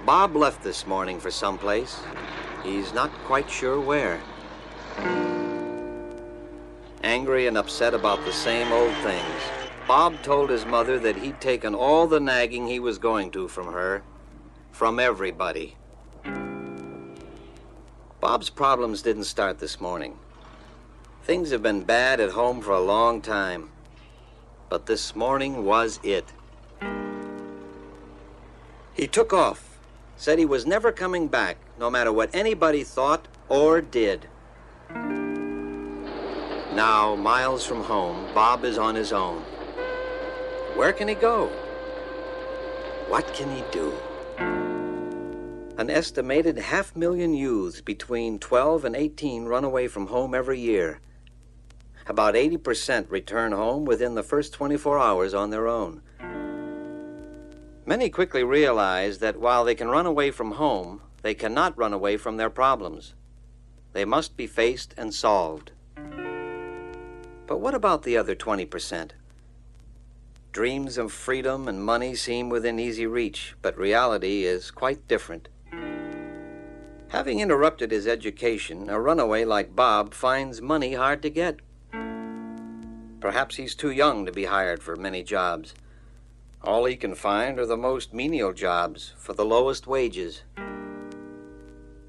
Bob left this morning for someplace. He's not quite sure where. Angry and upset about the same old things, Bob told his mother that he'd taken all the nagging he was going to from her, from everybody. Bob's problems didn't start this morning. Things have been bad at home for a long time, but this morning was it. He took off, said he was never coming back, no matter what anybody thought or did. Now, miles from home, Bob is on his own. Where can he go? What can he do? An estimated 500,000 youths between 12 and 18 run away from home every year. About 80% return home within the first 24 hours on their own. Many quickly realize that while they can run away from home, they cannot run away from their problems. They must be faced and solved. But what about the other 20%? Dreams of freedom and money seem within easy reach, but reality is quite different. Having interrupted his education, a runaway like Bob finds money hard to get. Perhaps he's too young to be hired for many jobs. All he can find are the most menial jobs for the lowest wages.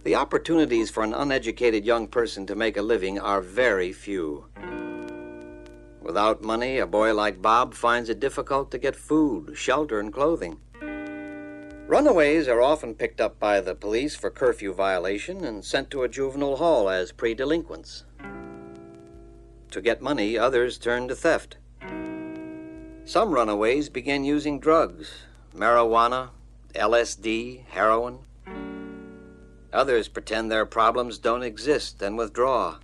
The opportunities for an uneducated young person to make a living are very few. Without money, a boy like Bob finds it difficult to get food, shelter, and clothing. Runaways are often picked up by the police for curfew violation and sent to a juvenile hall as pre-delinquents. To get money, others turn to theft. Some runaways begin using drugs, marijuana, LSD, heroin. Others pretend their problems don't exist and withdraw.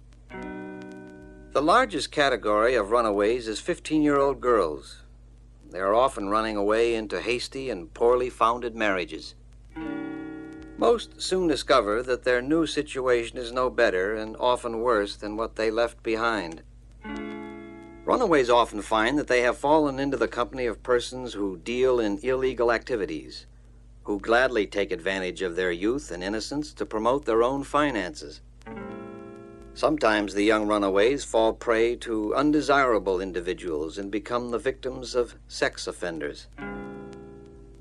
The largest category of runaways is 15-year-old girls. They are often running away into hasty and poorly founded marriages. Most soon discover that their new situation is no better and often worse than what they left behind. Runaways often find that they have fallen into the company of persons who deal in illegal activities, who gladly take advantage of their youth and innocence to promote their own finances. Sometimes the young runaways fall prey to undesirable individuals and become the victims of sex offenders.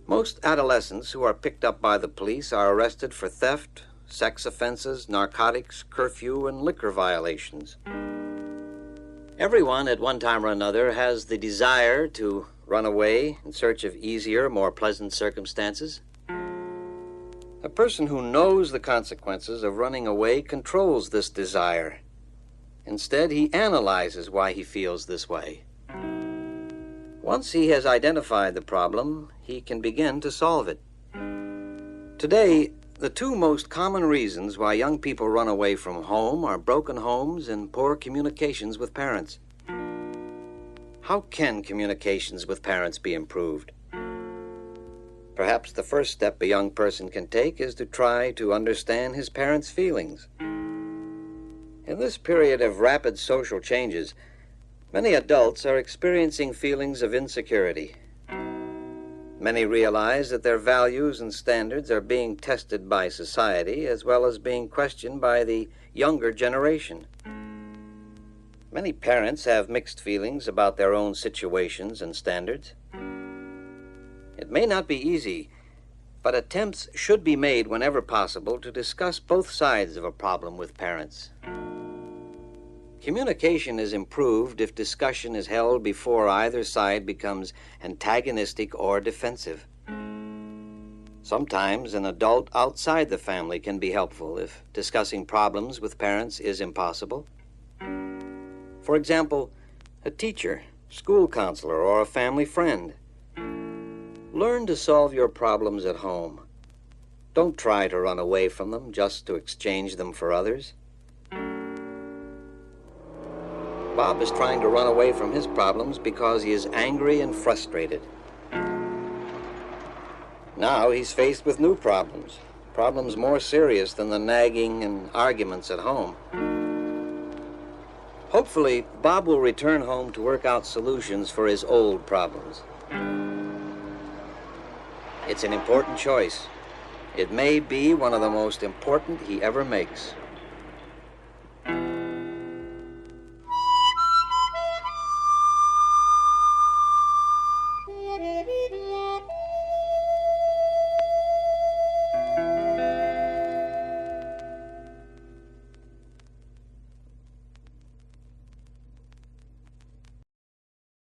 Most adolescents who are picked up by the police are arrested for theft, sex offenses, narcotics, curfew, and liquor violations. Everyone at one time or another has the desire to run away in search of easier, more pleasant circumstances. A person who knows the consequences of running away controls this desire. Instead, he analyzes why he feels this way. Once he has identified the problem, he can begin to solve it. Today, the two most common reasons why young people run away from home are broken homes and poor communications with parents. How can communications with parents be improved? Perhaps the first step a young person can take is to try to understand his parents' feelings. In this period of rapid social changes, many adults are experiencing feelings of insecurity. Many realize that their values and standards are being tested by society as well as being questioned by the younger generation. Many parents have mixed feelings about their own situations and standards. It may not be easy, but attempts should be made whenever possible to discuss both sides of a problem with parents. Communication is improved if discussion is held before either side becomes antagonistic or defensive. Sometimes an adult outside the family can be helpful if discussing problems with parents is impossible. For example, a teacher, school counselor, or a family friend. Learn to solve your problems at home. Don't try to run away from them just to exchange them for others. Bob is trying to run away from his problems because he is angry and frustrated. Now he's faced with new problems, problems more serious than the nagging and arguments at home. Hopefully, Bob will return home to work out solutions for his old problems. It's an important choice. It may be one of the most important he ever makes.